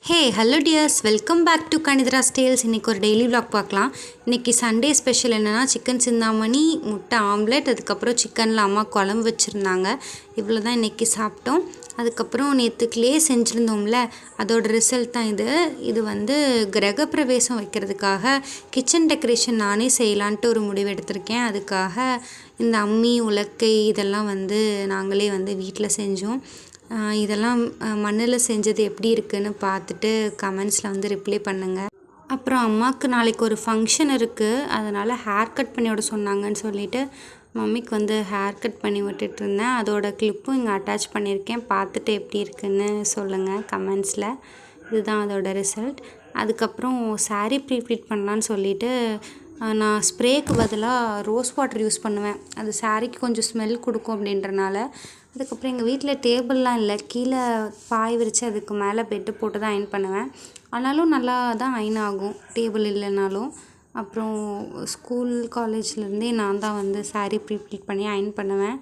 Hey hello dears, welcome back to Kanitharas tales. இன்றைக்கி ஒரு daily vlog பார்க்கலாம். இன்றைக்கி சண்டே ஸ்பெஷல் என்னென்னா சிக்கன் சிந்தாமணி, முட்டை ஆம்லெட், அதுக்கப்புறம் சிக்கனில் அம்மா குழம்பு வச்சுருந்தாங்க. இவ்வளோ தான் இன்றைக்கி சாப்பிட்டோம். அதுக்கப்புறம் நேற்று க்ளே செஞ்சுருந்தோம்ல, அதோட ரிசல்ட் தான் இது வந்து கிரகப்பிரவேசம் வைக்கிறதுக்காக கிச்சன் டெக்கரேஷன் நானே செய்யலான்ட்டு ஒரு முடிவு எடுத்திருக்கேன். அதுக்காக இந்த அம்மி, உலக்கை இதெல்லாம் வந்து நாங்களே வந்து வீட்டில் செஞ்சோம். இதெல்லாம் மண்ணில் செஞ்சது எப்படி இருக்குதுன்னு பார்த்துட்டு கமெண்ட்ஸில் வந்து ரிப்ளை பண்ணுங்கள். அப்புறம் அம்மாவுக்கு நாளைக்கு ஒரு ஃபங்க்ஷன் இருக்குது, அதனால் ஹேர் கட் பண்ணி விட சொன்னாங்கன்னு சொல்லிவிட்டு மம்மிக்கு வந்து ஹேர் கட் பண்ணி விட்டுட்டு இருந்தேன். அதோட கிளிப்பும் இங்கே அட்டாச் பண்ணியிருக்கேன். பார்த்துட்டு எப்படி இருக்குதுன்னு சொல்லுங்கள் கமெண்ட்ஸில். இதுதான் அதோட ரிசல்ட். அதுக்கப்புறம் சாரீ ப்ரீப்ளீட் பண்ணலான்னு சொல்லிவிட்டு நான் ஸ்ப்ரேக்கு பதிலாக ரோஸ் வாட்டர் யூஸ் பண்ணுவேன். அது சாரீக்கு கொஞ்சம் ஸ்மெல் கொடுக்கும் அப்படின்றனால. அதுக்கப்புறம் எங்கள் வீட்டில் டேபிள்லாம் இல்லை, கீழே பாய் விரித்து அதுக்கு மேலே பெட்டு போட்டு தான் அயன் பண்ணுவேன். ஆனாலும் நல்லா தான் அயன் ஆகும் டேபிள் இல்லைனாலும். அப்புறம் ஸ்கூல் காலேஜ்லேருந்தே நான் தான் வந்து சாரீ ப்ரீப்ளீட் பண்ணி அயன் பண்ணுவேன்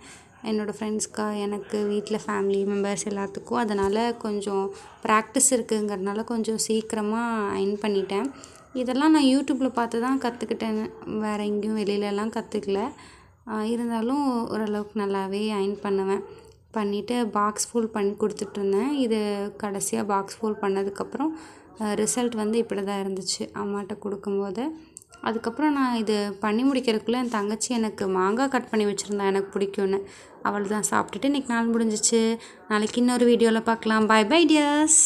என்னோடய ஃப்ரெண்ட்ஸ்க்காக, எனக்கு, வீட்டில் ஃபேமிலி மெம்பர்ஸ் எல்லாத்துக்கும். அதனால் கொஞ்சம் ப்ராக்டிஸ் இருக்குங்கிறதுனால கொஞ்சம் சீக்கிரமாக அயன் பண்ணிட்டேன். இதெல்லாம் நான் யூடியூப்பில் பார்த்து தான் கற்றுக்கிட்டேன், வேறு எங்கேயும் வெளியிலலாம் கற்றுக்கல. இருந்தாலும் ஓரளவுக்கு நல்லாவே அயன் பண்ணுவேன். பண்ணிவிட்டு பாக்ஸ் ஃபுல் பண்ணி கொடுத்துட்ருந்தேன். இது கடைசியாக பாக்ஸ் ஃபுல் பண்ணதுக்கப்புறம் ரிசல்ட் வந்து இப்படி தான் இருந்துச்சு அம்மாட்ட கொடுக்கும்போது. அதுக்கப்புறம் நான் இது பண்ணி முடிக்கிறதுக்குள்ளே என் தங்கச்சி எனக்கு மாங்காய் கட் பண்ணி வச்சுருந்தா, எனக்கு பிடிக்கும்னு. அவள் தான் சாப்பிட்டுட்டு இன்றைக்கி நாள் முடிஞ்சிச்சு. நாளைக்கு இன்னொரு வீடியோவில் பார்க்கலாம். Bye bye tears.